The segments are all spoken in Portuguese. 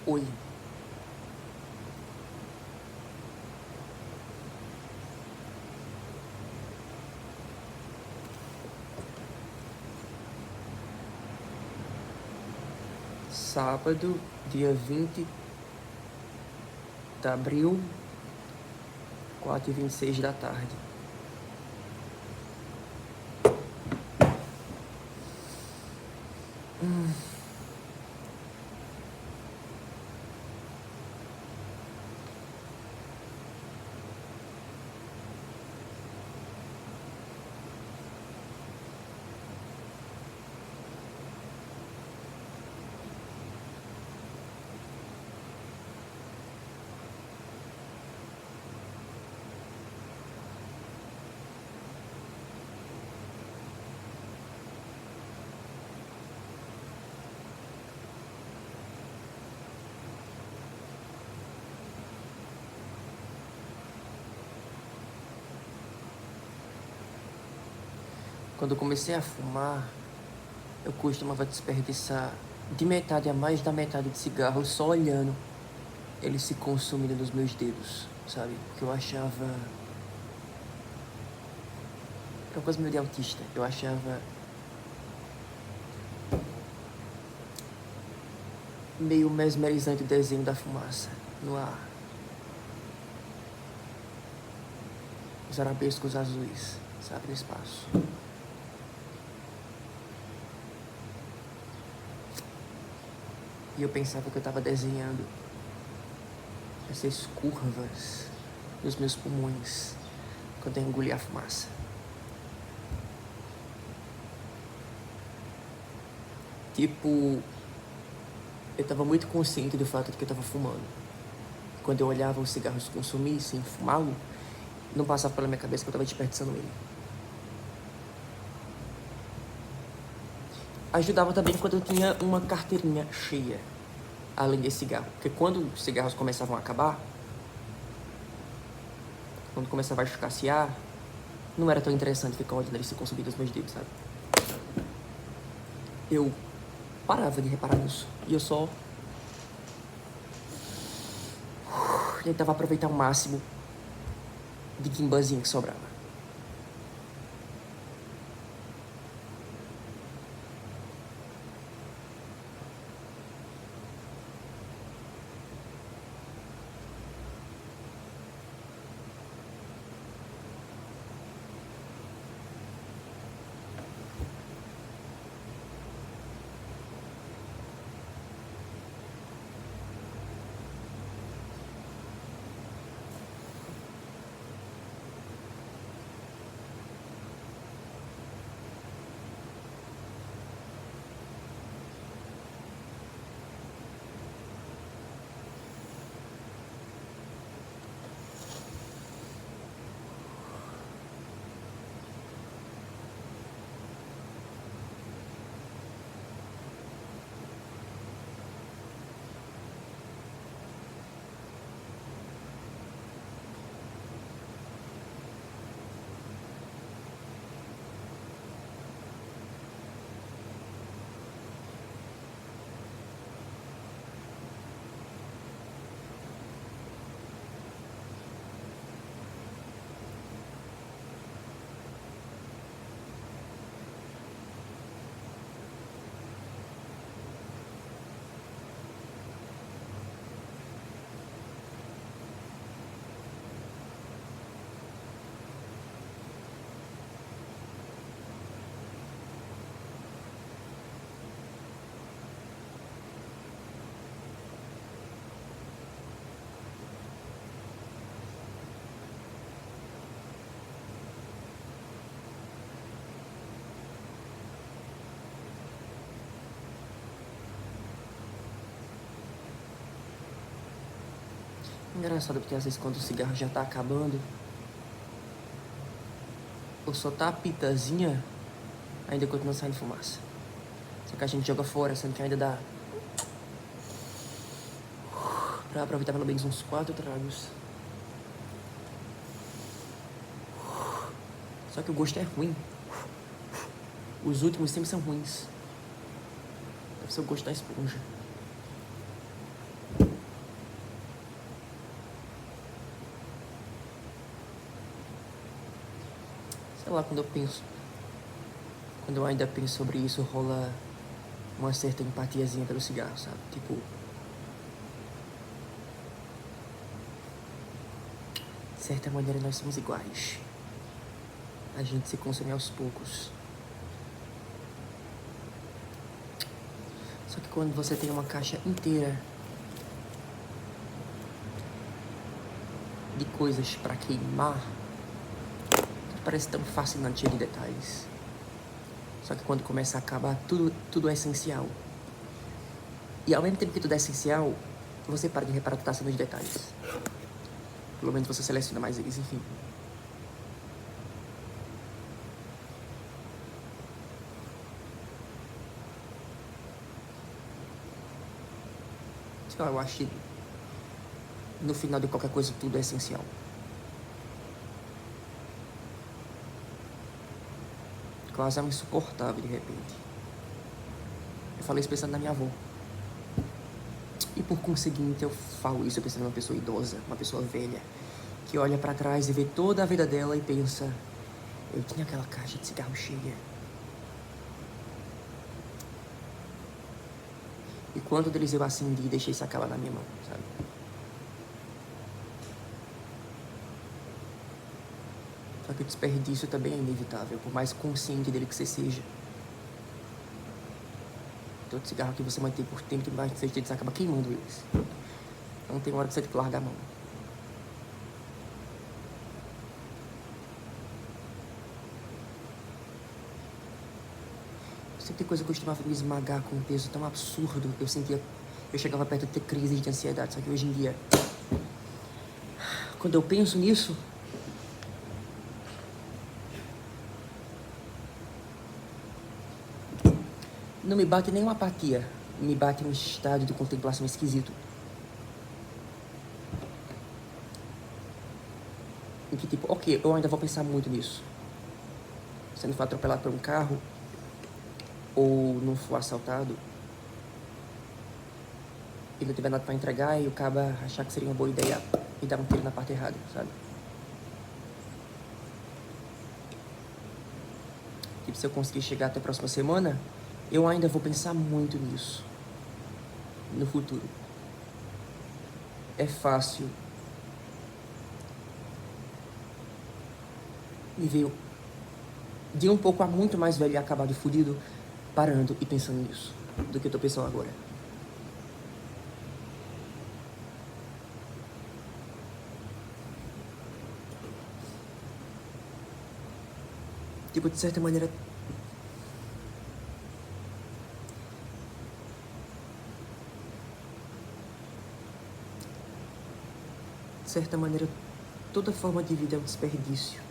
Oi. Sábado, dia 20 de abril, 4h26 da tarde. Quando eu comecei a fumar, eu costumava desperdiçar de metade a mais da metade de cigarro só olhando ele se consumindo nos meus dedos, sabe? Porque eu achava... Era uma coisa meio de autista. Eu achava meio mesmerizante o desenho da fumaça no ar. Os arabescos azuis, sabe? No espaço. E eu pensava que eu estava desenhando essas curvas nos meus pulmões quando eu engoli a fumaça. Tipo, eu estava muito consciente do fato de que eu estava fumando. Quando eu olhava o cigarro se consumir sem fumá-lo, não passava pela minha cabeça que eu estava desperdiçando ele. Ajudava também quando eu tinha uma carteirinha cheia, além desse cigarro. Porque quando os cigarros começavam a acabar, quando começava a escassear, não era tão interessante ficar olhando eles se consumir dos meus dedos, sabe? Eu parava de reparar nisso. E eu só tentava aproveitar o máximo de guimbazinho que sobrava. Engraçado porque às vezes quando o cigarro já tá acabando, ou só tá a pitazinha, ainda continua saindo fumaça. Só que a gente joga fora, sendo que ainda dá pra aproveitar pelo menos uns 4 tragos. Só que o gosto é ruim. Os últimos sempre são ruins. Deve ser o gosto da esponja. Sei lá, quando eu ainda penso sobre isso, rola uma certa empatiazinha pelo cigarro, sabe? Tipo, de certa maneira nós somos iguais. A gente se consome aos poucos. Só que quando você tem uma caixa inteira de coisas pra queimar, tudo parece tão fascinante, cheio de detalhes. Só que quando começa a acabar, tudo é essencial. E ao mesmo tempo que tudo é essencial, você para de reparar que tá sendo os detalhes. Pelo menos você seleciona mais eles, enfim. Sei lá, eu acho que no final de qualquer coisa tudo é essencial. Quase é insuportável de repente. Eu falei isso pensando na minha avó. E por conseguinte eu falo isso pensando numa pessoa idosa, uma pessoa velha, que olha pra trás e vê toda a vida dela e pensa: eu tinha aquela caixa de cigarro cheia. E quanto deles eu acendi e deixei isso acabar na minha mão, sabe? Só que o desperdício também é inevitável, por mais consciente dele que você seja. Todo cigarro que você mantém por tempo demais de 6 dedos acaba queimando eles. Então tem uma hora que você tem que largar a mão. Sempre tem coisa que eu costumava me esmagar com um peso tão absurdo. Eu chegava perto de ter crises de ansiedade. Só que hoje em dia, quando eu penso nisso, não me bate nenhuma apatia. Me bate um estado de contemplação esquisito. Em que tipo, ok, eu ainda vou pensar muito nisso. Se não for atropelado por um carro, ou não for assaltado, e não tiver nada pra entregar, e o cara achar que seria uma boa ideia e dar um tiro na parte errada, sabe? Tipo, se eu conseguir chegar até a próxima semana, eu ainda vou pensar muito nisso. No futuro. É fácil me ver de um pouco a muito mais velho e acabado e fudido, parando e pensando nisso, do que eu tô pensando agora. Tipo, de certa maneira, toda forma de vida é um desperdício.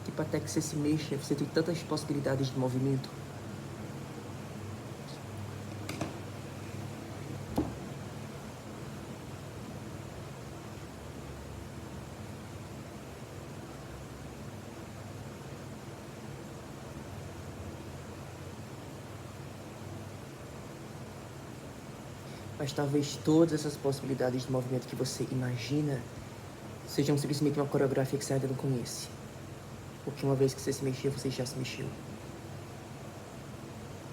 Tipo, até que você se mexa, você tem tantas possibilidades de movimento. Mas talvez todas essas possibilidades de movimento que você imagina sejam simplesmente uma coreografia que você ainda não conhece. Porque uma vez que você se mexeu, você já se mexeu.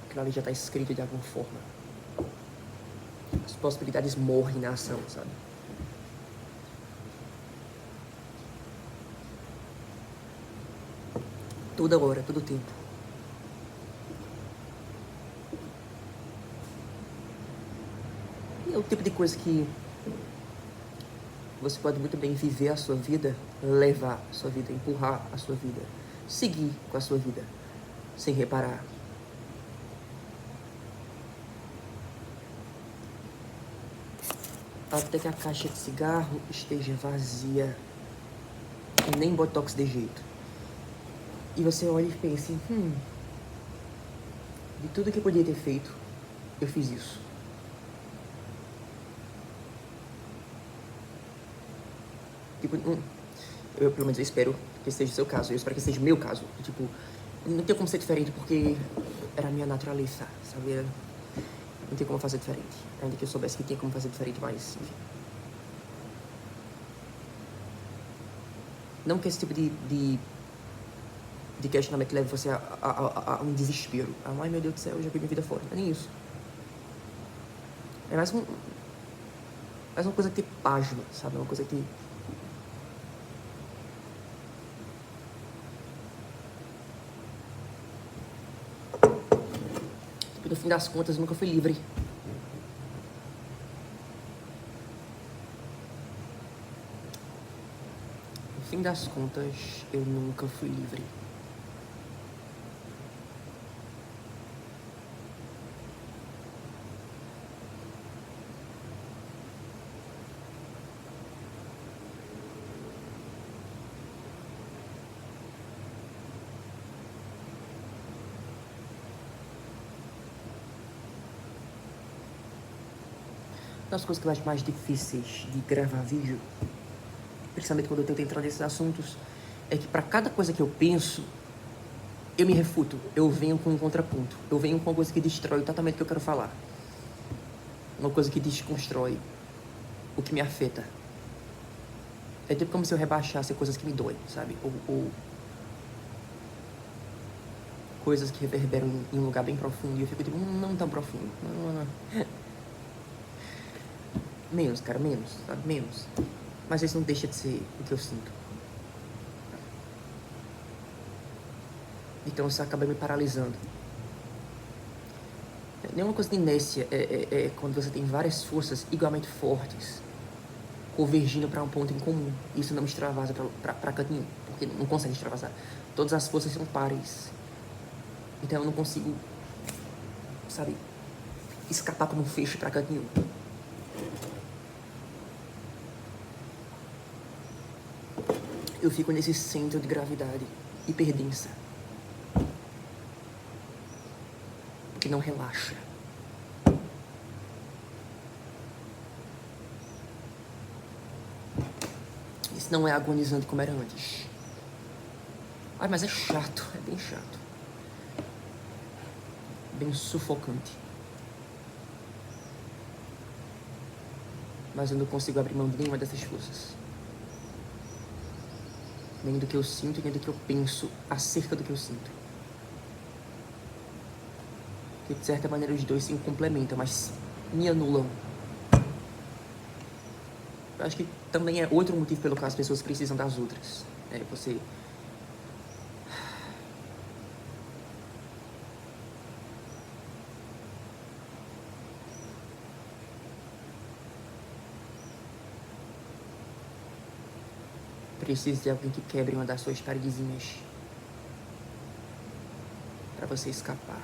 Aquilo ali já tá escrito de alguma forma. As possibilidades morrem na ação, sabe? Toda hora, todo tempo. E é o tipo de coisa que você pode muito bem viver a sua vida, levar a sua vida, empurrar a sua vida, seguir com a sua vida, sem reparar. Até que a caixa de cigarro esteja vazia. E nem botox de jeito. E você olha e pensa, de tudo que eu podia ter feito, eu fiz isso. Tipo, eu pelo menos eu espero que seja o seu caso, eu espero que seja o meu caso. Tipo, não tem como ser diferente porque era a minha natureza, sabe? Não tem como fazer diferente. Ainda que eu soubesse que tinha como fazer diferente, mas enfim. Não que esse tipo de questionamento leve você a um desespero. Ai meu Deus do céu, eu joguei minha vida fora. Não é nem isso. É mais uma coisa que te pasma, sabe? Uma coisa que tipo, no fim das contas, eu nunca fui livre. No fim das contas, eu nunca fui livre. Uma das coisas que eu acho mais difíceis de gravar vídeo, principalmente quando eu tento entrar nesses assuntos, é que pra cada coisa que eu penso, eu me refuto. Eu venho com um contraponto. Eu venho com uma coisa que destrói totalmente o que eu quero falar. Uma coisa que desconstrói o que me afeta. É tipo como se eu rebaixasse coisas que me doem, sabe? Ou coisas que reverberam em um lugar bem profundo. E eu fico tipo, não tão profundo. Não. Menos, cara, menos, sabe? Menos. Mas isso não deixa de ser o que eu sinto. Então isso acaba me paralisando. Nenhuma coisa de inércia é quando você tem várias forças igualmente fortes convergindo para um ponto em comum. Isso não me extravasa pra canto nenhum, porque não consegue extravasar. Todas as forças são pares. Então eu não consigo, sabe, escapar como um feixe pra canto nenhum. Eu fico nesse centro de gravidade hiperdensa, que não relaxa. Isso não é agonizante como era antes. Ai, mas é chato, é bem chato. Bem sufocante. Mas eu não consigo abrir mão de nenhuma dessas forças. Nem do que eu sinto, nem do que eu penso acerca do que eu sinto. Porque de certa maneira os dois se complementam, mas me anulam. Eu acho que também é outro motivo pelo qual as pessoas precisam das outras. Você precisa de alguém que quebre uma das suas paredezinhas para você escapar.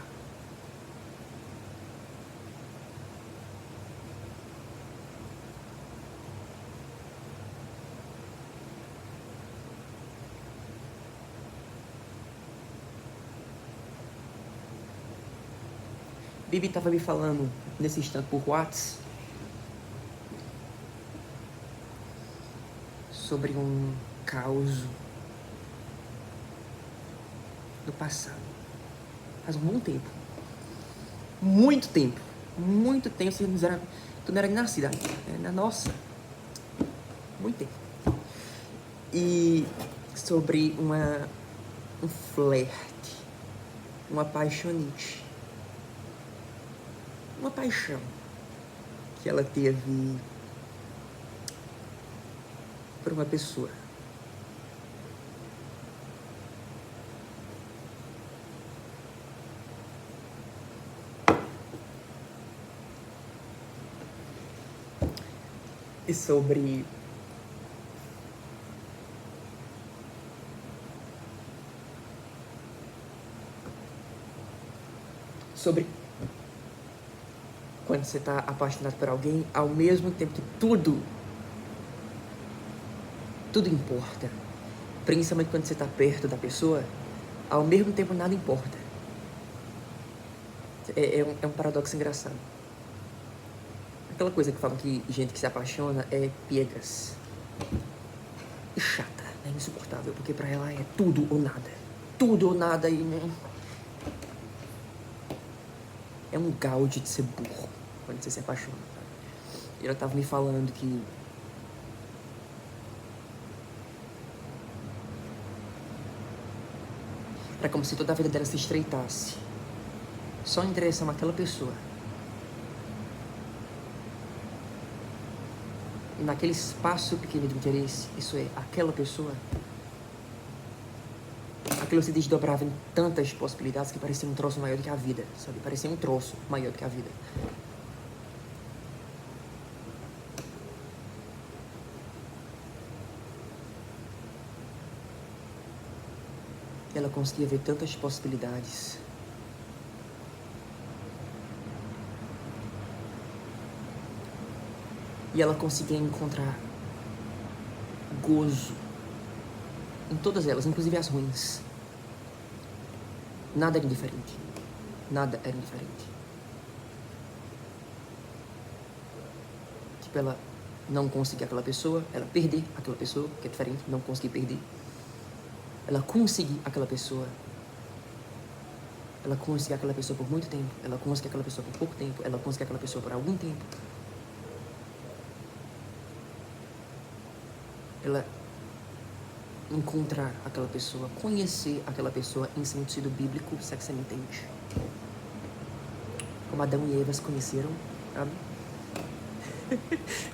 Bibi tava me falando nesse instante por WhatsApp sobre um caos do passado. Faz um bom tempo. Muito tempo. Muito tempo. Tu não era nem nascida ainda. Nossa. Muito tempo. E sobre um flerte. Uma paixonite. Uma paixão que ela teve por uma pessoa. E sobre quando você tá apaixonado por alguém, ao mesmo tempo que tudo importa, principalmente quando você tá perto da pessoa, Ao mesmo tempo, nada importa. É um paradoxo engraçado. Aquela coisa que falam que gente que se apaixona é piegas. E chata, é insuportável, porque pra ela é tudo ou nada. Tudo ou nada e... né? É um gaude de ser burro quando você se apaixona, sabe? E ela tava me falando que... Era como se toda a vida dela se estreitasse só em direção àquela pessoa. E naquele espaço pequeno de interesse, isso é, aquela pessoa, aquilo se desdobrava em tantas possibilidades que parecia um troço maior do que a vida, sabe? Parecia um troço maior do que a vida. Ela conseguia ver tantas possibilidades. E ela conseguia encontrar gozo em todas elas, inclusive as ruins. Nada era indiferente. Nada era indiferente. Tipo, ela não conseguir aquela pessoa, ela perder aquela pessoa, que é diferente, não conseguir perder. Ela conseguir aquela pessoa. Ela conseguir aquela pessoa por muito tempo. Ela conseguir aquela pessoa por pouco tempo. Ela conseguir aquela pessoa por algum tempo. Ela encontrar aquela pessoa, conhecer aquela pessoa em sentido bíblico, se é que você me entende. Como Adão e Eva se conheceram, sabe?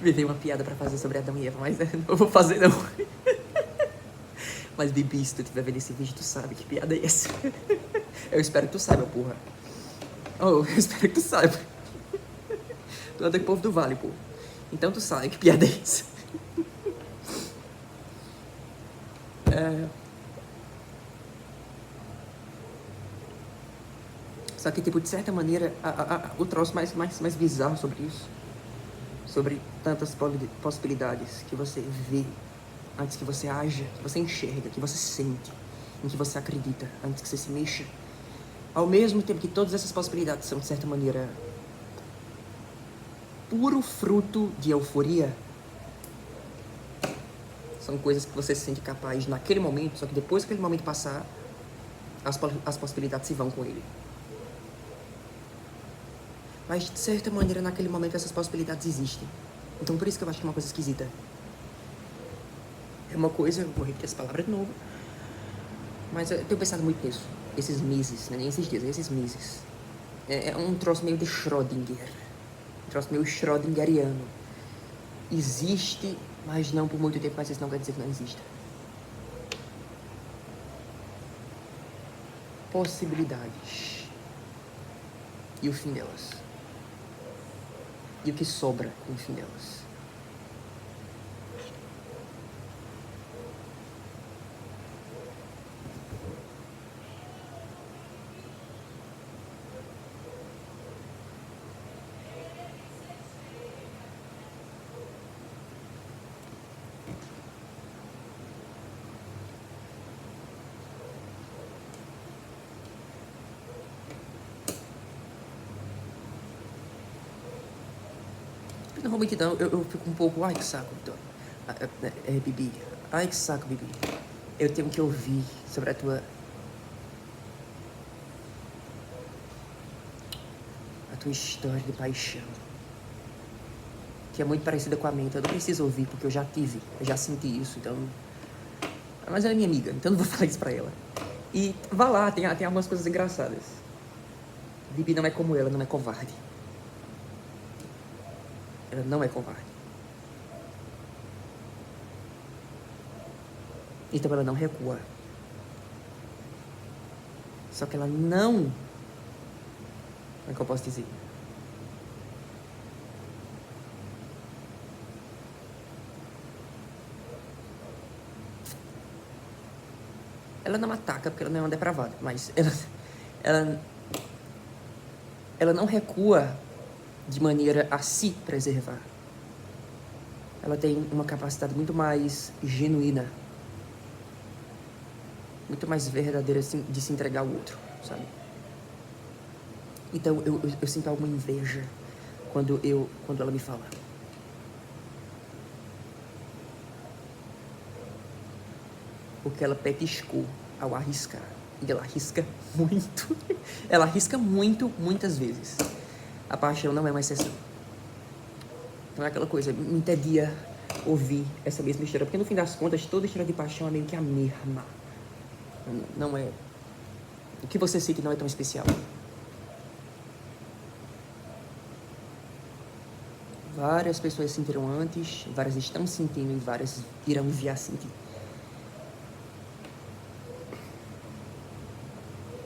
Me veio uma piada pra fazer sobre Adão e Eva, mas não vou fazer não. Mas Bibi, se tu estiver vendo esse vídeo, tu sabe que piada é essa. Eu espero que tu saiba, porra. Oh, eu espero que tu saiba. Tu anda com o povo do Vale, porra. Então tu sabe que piada é essa. Só que, tipo, de certa maneira, o troço mais bizarro sobre isso, sobre tantas possibilidades que você vê antes que você haja, que você enxerga, que você sente, em que você acredita, antes que você se mexa, ao mesmo tempo que todas essas possibilidades são, de certa maneira, puro fruto de euforia, são coisas que você se sente capaz naquele momento, só que depois que aquele momento passar, as possibilidades se vão com ele. Mas, de certa maneira, naquele momento, essas possibilidades existem. Então, por isso que eu acho que é uma coisa esquisita. É uma coisa, eu vou repetir essa palavra de novo, mas eu tenho pensado muito nisso. Esses meses, não é nem esses dias, esses meses. É um troço meio de Schrödinger. Um troço meio schrödingeriano. Existe, mas não por muito tempo, mas isso não quer dizer que não exista. Possibilidades. E o fim delas. E o que sobra no fim delas. Normalmente não, eu fico um pouco, ai que saco, Vitor. Bibi, ai que saco, Bibi. Eu tenho que ouvir sobre a tua história de paixão, que é muito parecida com a minha, então eu não preciso ouvir, porque eu já senti isso, então... Mas ela é minha amiga, então eu não vou falar isso pra ela. E vá lá, tem algumas coisas engraçadas. Bibi não é como ela, não é covarde. Ela não é covarde. Então ela não recua. Só que ela não... Como é que eu posso dizer? Ela não ataca porque ela não é uma depravada, mas ela não recua de maneira a se preservar. Ela tem uma capacidade muito mais genuína muito mais verdadeira assim, de se entregar ao outro, sabe? Então eu sinto alguma inveja quando ela me fala. Porque ela petiscou ao arriscar. E ela arrisca muito. Ela arrisca muito, muitas vezes. A paixão não é uma exceção. Então é aquela coisa, me entedia ouvir essa mesma história. Porque no fim das contas, toda história de paixão é meio que a mesma. Não é... O que você sente não é tão especial. Várias pessoas sentiram antes, várias estão sentindo e várias irão vir a sentir.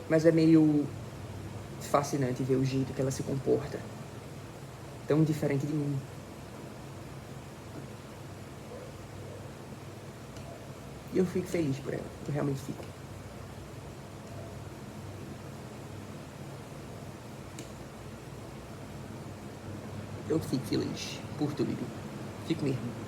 Mas é meio fascinante ver o jeito que ela se comporta. Tão diferente de mim. E eu fico feliz por ela. Eu realmente fico. Eu fico feliz por tudo. Fico mesmo.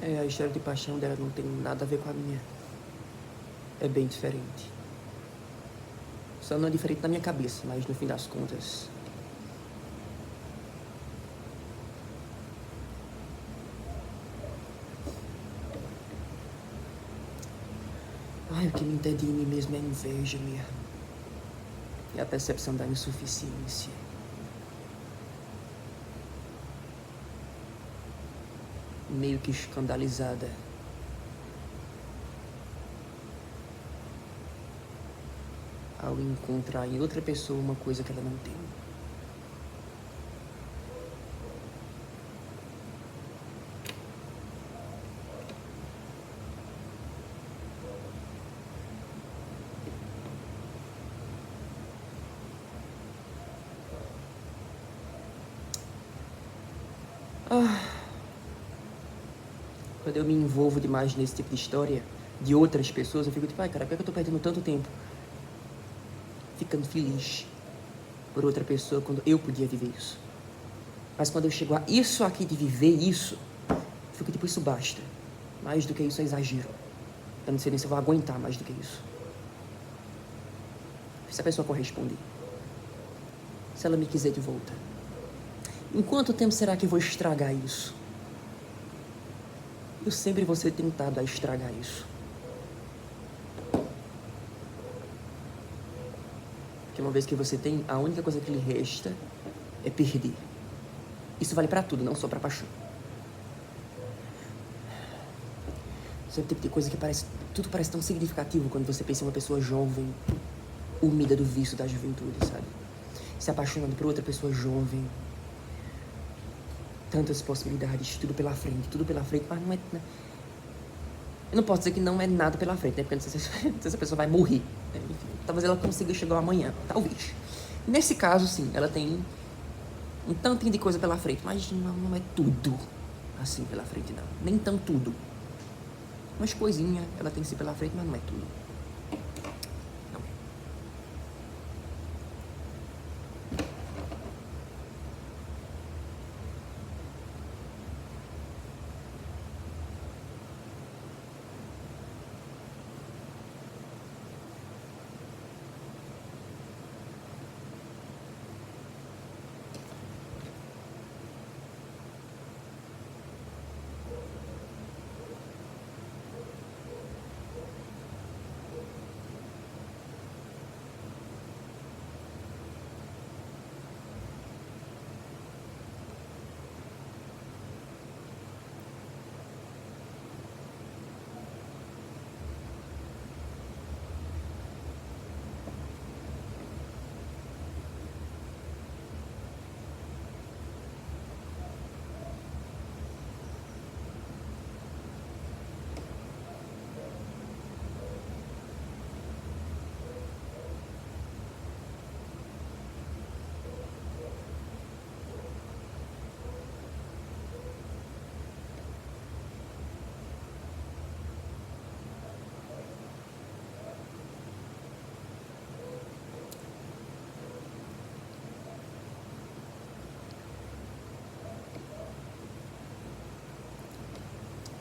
A história de paixão dela não tem nada a ver com a minha. É bem diferente. Só não é diferente na minha cabeça, mas no fim das contas... o que me impede de mim mesmo é a inveja mesmo. E a percepção da insuficiência. Meio que escandalizada. Ao encontrar em outra pessoa uma coisa que ela não tem. Quando eu me envolvo demais nesse tipo de história de outras pessoas, eu fico tipo, cara, por que eu tô perdendo tanto tempo ficando feliz por outra pessoa quando eu podia viver isso? Mas quando eu chego a isso aqui de viver isso, eu fico tipo, isso basta. Mais do que isso é exagero. Eu não sei nem se eu vou aguentar mais do que isso. Se a pessoa corresponder. Se ela me quiser de volta. Em quanto tempo será que eu vou estragar isso? Eu sempre vou ser tentado a estragar isso. Porque uma vez que você tem, a única coisa que lhe resta é perder. Isso vale pra tudo, não só pra paixão. Isso é o tipo de coisa que tudo parece tão significativo quando você pensa em uma pessoa jovem, úmida do vício da juventude, sabe? Se apaixonando por outra pessoa jovem. Tantas possibilidades, tudo pela frente, mas não é... Eu não posso dizer que não é nada pela frente, né? Porque não sei se essa pessoa vai morrer. Né? Enfim, talvez ela consiga chegar amanhã, talvez. Nesse caso, sim, ela tem um tantinho de coisa pela frente, mas não é tudo assim pela frente, não. Nem tão tudo. Umas coisinhas ela tem que ser pela frente, mas não é tudo. Não.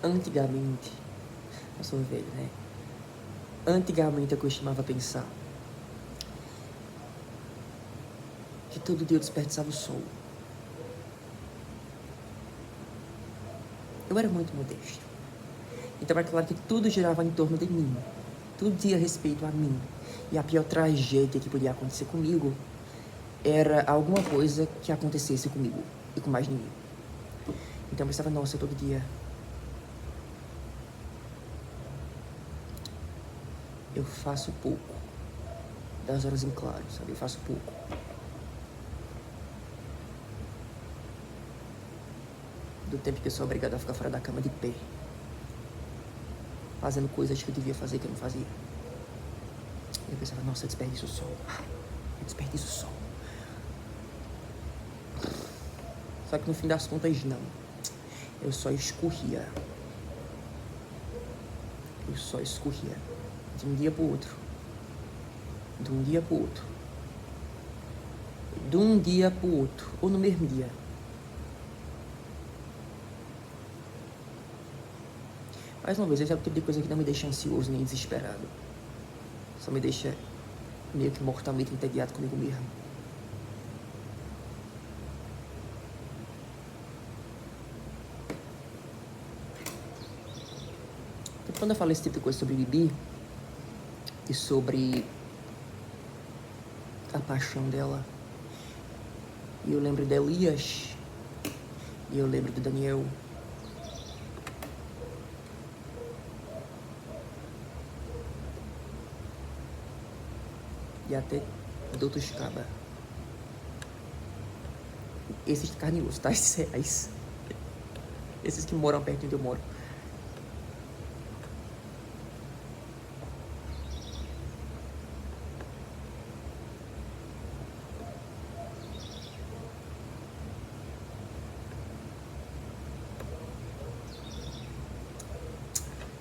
Antigamente, eu sou velho, né? Antigamente eu costumava pensar que todo dia eu desperdiçava o sol. Eu era muito modesto. Então era claro que tudo girava em torno de mim. Tudo dizia respeito a mim. E a pior tragédia que podia acontecer comigo era alguma coisa que acontecesse comigo e com mais ninguém. Então eu pensava, nossa, todo dia eu faço pouco das horas em claro, sabe? Eu faço pouco. Do tempo que eu sou obrigado a ficar fora da cama de pé, fazendo coisas que eu devia fazer que eu não fazia. E eu pensava, nossa, eu desperdiço o sol. Eu desperdiço o sol. Só que no fim das contas, não. Eu só escorria. Eu só escorria. De um dia pro outro. De um dia pro outro. De um dia pro outro. Ou no mesmo dia. Mais uma vez, esse é o tipo de coisa que não me deixa ansioso nem desesperado. Só me deixa meio que mortalmente entediado comigo mesmo. Então, quando eu falo esse tipo de coisa sobre Bibi e sobre a paixão dela, e eu lembro de Elias, e eu lembro de Daniel, e até de outros cabas. Esses de carne e osso, tá? Esses que moram perto de onde eu moro.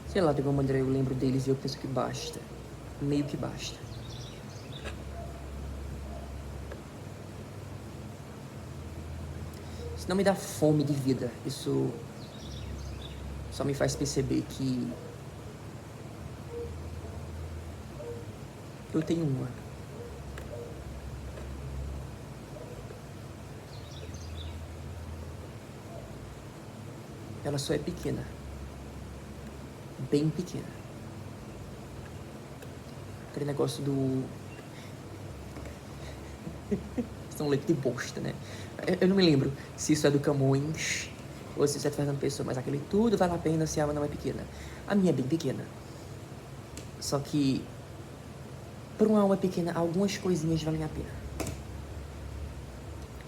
Sei lá, de alguma maneira eu lembro deles e eu penso que basta. Meio que basta. Isso não me dá fome de vida. Isso só me faz perceber que eu tenho uma. Ela só é pequena. Bem pequena. Aquele negócio do... Isso é um leite de bosta, né? Eu não me lembro se isso é do Camões ou se isso é de Fernando Pessoa, mas aquele tudo vale a pena se a alma não é pequena. A minha é bem pequena. Só que, por uma alma pequena, algumas coisinhas valem a pena.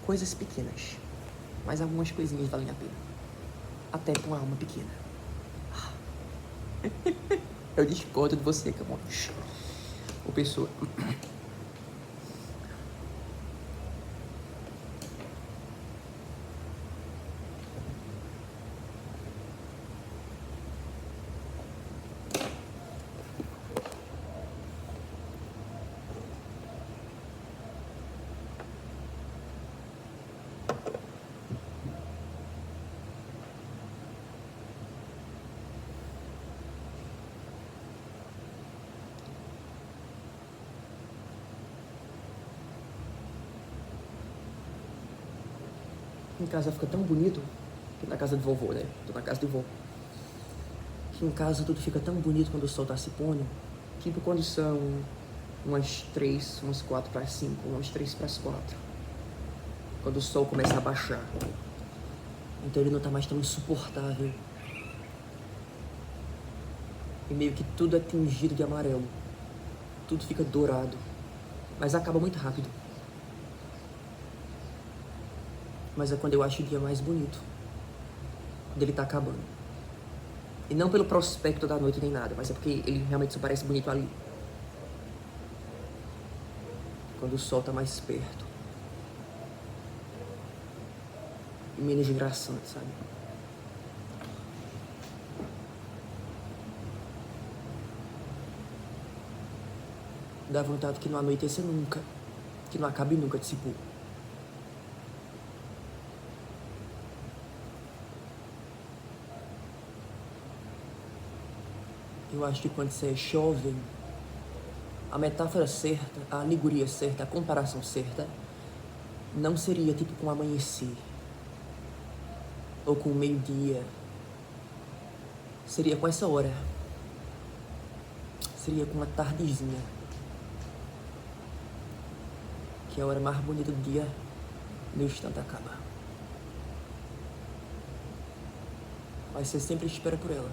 Coisas pequenas. Mas algumas coisinhas valem a pena. Até por uma alma pequena. Eu discordo de você, Camões. Ô Pessoa. Em casa fica tão bonito, que na casa do vovô, né? Tô na casa do vovô. Que em casa tudo fica tão bonito quando o sol tá se pondo. Tipo quando são umas 3, umas 4 para 5, umas 3 para as 4. Quando o sol começa a baixar. Então ele não tá mais tão insuportável. E meio que tudo é tingido de amarelo. Tudo fica dourado. Mas acaba muito rápido. Mas é quando eu acho o dia mais bonito. Quando ele tá acabando. E não pelo prospecto da noite nem nada, mas é porque ele realmente só parece bonito ali. Quando o sol tá mais perto. E menos engraçante, sabe? Dá vontade que não anoiteça nunca. Que não acabe nunca de se pôr. Eu acho que quando você é jovem, a metáfora certa, a alegoria certa, a comparação certa, não seria tipo com o amanhecer, ou com o meio-dia. Seria com essa hora. Seria com uma tardezinha. Que é a hora mais bonita do dia, no instante acaba. Mas você sempre espera por ela.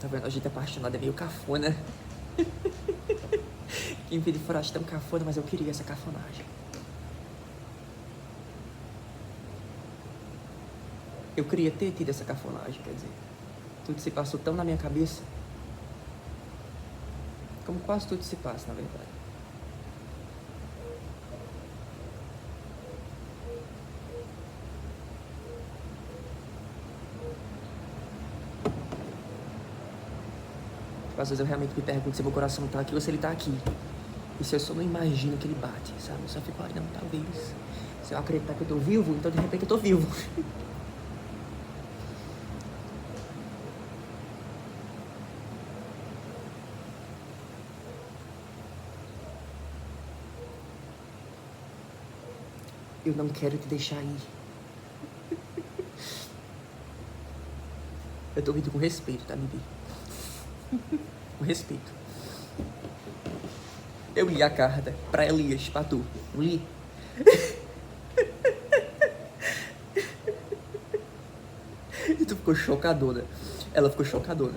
Tá vendo? A gente apaixonado é meio cafona. Quem vê de fora acha tão cafona, mas eu queria essa cafonagem. Eu queria ter tido essa cafonagem, quer dizer. Tudo se passou tão na minha cabeça. Como quase tudo se passa, na verdade. Às vezes eu realmente me pergunto se meu coração tá aqui ou se ele tá aqui. E se eu só não imagino que ele bate, sabe? Eu só fico, ai não, talvez. Se eu acreditar que eu tô vivo, então de repente eu tô vivo. Eu não quero te deixar ir. Eu tô rindo com respeito, tá, Bibi? Com respeito. Eu li a carta pra Elias, pra tu. Não li? E tu ficou chocadona. Ela ficou chocadona.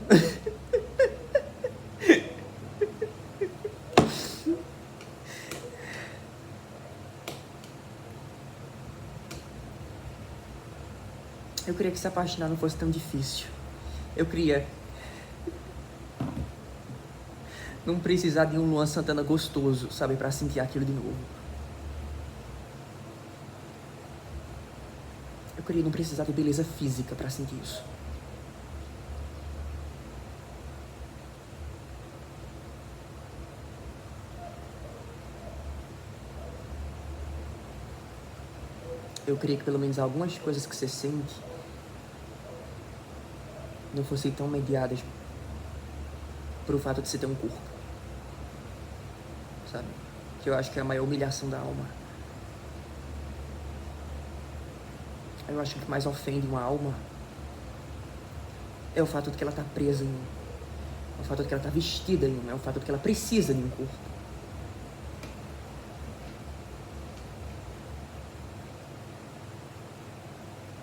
Eu queria que se apaixonar não fosse tão difícil. Eu queria não precisar de um Luan Santana gostoso, sabe? Pra sentir aquilo de novo. Eu queria não precisar de beleza física pra sentir isso. Eu queria que pelo menos algumas coisas que você sente não fossem tão mediadas pro fato de você ter um corpo. Sabe? Que eu acho que é a maior humilhação da alma. Eu acho que o que mais ofende uma alma é o fato de que ela tá presa em um. É o fato de que ela tá vestida em um. É o fato de que ela precisa de um corpo.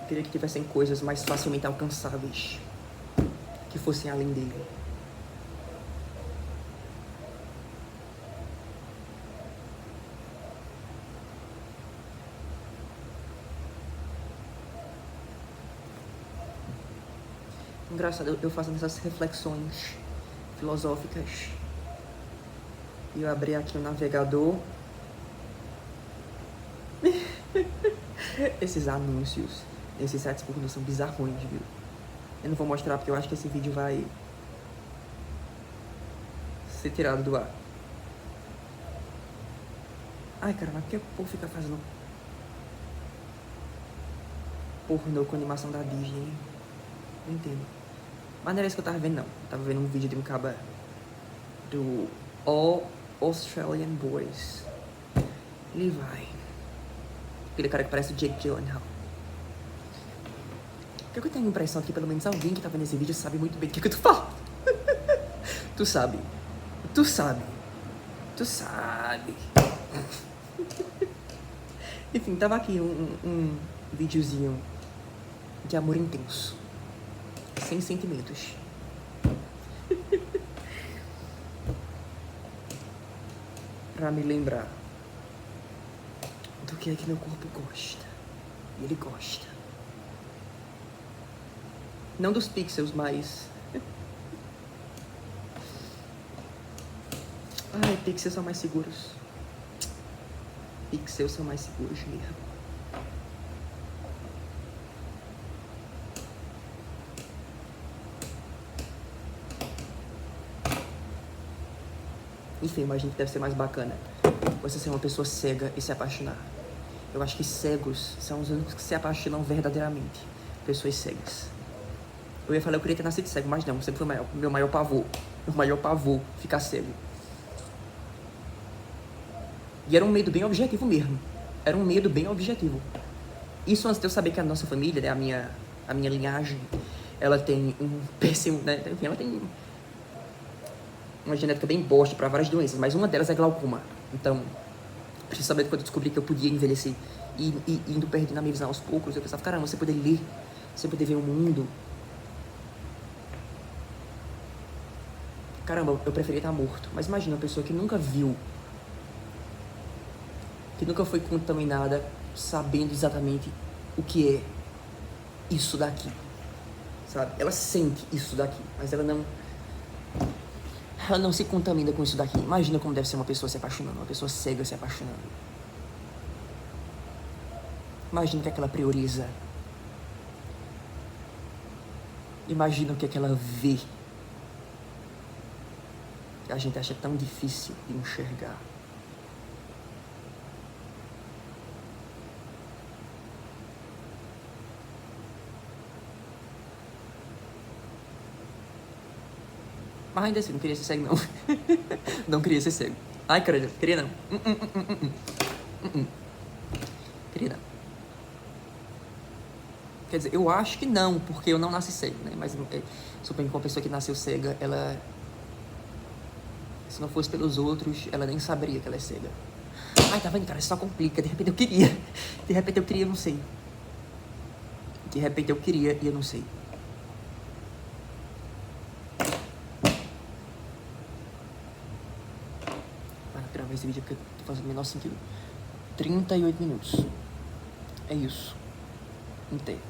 Eu queria que tivessem coisas mais facilmente alcançáveis, que fossem além dele. Engraçado, eu fazendo essas reflexões filosóficas. E eu abri aqui o navegador. Esses anúncios, esses sites pornô são bizarrões, viu? Eu não vou mostrar porque eu acho que esse vídeo vai ser tirado do ar. Ai, cara, mas por que o povo fica fazendo pornô com animação da Disney? Não entendo. Mas não era isso que eu tava vendo, não. Eu tava vendo um vídeo de um caba do All Australian Boys. Ele vai. Aquele cara que parece o Jake Gyllenhaal. Porque eu tenho a impressão que pelo menos alguém que tá vendo esse vídeo sabe muito bem do que eu tô falando. Tu sabe. Tu sabe. Tu sabe. Enfim, tava aqui um videozinho de amor intenso. Sem sentimentos. pra me lembrar do que é que meu corpo gosta. E ele gosta. Não dos pixels, mas... Ai, pixels são mais seguros. Pixels são mais seguros mesmo. Enfim, imagino que deve ser mais bacana você ser uma pessoa cega e se apaixonar. Eu acho que cegos são os únicos que se apaixonam verdadeiramente. Pessoas cegas. Eu ia falar, eu queria ter nascido cego, mas não, sempre foi meu maior pavor. Meu maior pavor, ficar cego. E era um medo bem objetivo mesmo. Era um medo bem objetivo. Isso antes de eu saber que a nossa família, né, a minha linhagem, ela tem um péssimo, né, enfim, ela tem uma genética bem bosta para várias doenças, mas uma delas é glaucoma. Então, precisamente quando eu descobri que eu podia envelhecer e indo perdendo a minha visão aos poucos, eu pensava, caramba, você poder ler, você poder ver o mundo. Caramba, eu preferia estar morto. Mas imagina uma pessoa que nunca viu, que nunca foi contaminada, sabendo exatamente o que é isso daqui, sabe? Ela sente isso daqui, mas ela não se contamina com isso daqui. Imagina como deve ser uma pessoa se apaixonando, uma pessoa cega se apaixonando. Imagina o que é que ela prioriza. Imagina o que é que ela vê. Que a gente acha tão difícil de enxergar. Mas ainda assim, não queria ser cego, não. Não queria ser cego. Ai, caralho, queria não. Queria não. Quer dizer, eu acho que não, porque eu não nasci cego, né? Mas suponho que uma pessoa que nasceu cega, ela... Se não fosse pelos outros, ela nem saberia que ela é cega. Ai, tá vendo, cara? Isso só complica. De repente eu queria. De repente eu queria, eu não sei. De repente eu queria e eu não sei. Para gravar esse vídeo porque eu tô fazendo o menor sentido. 38 minutos. É isso. Inteiro.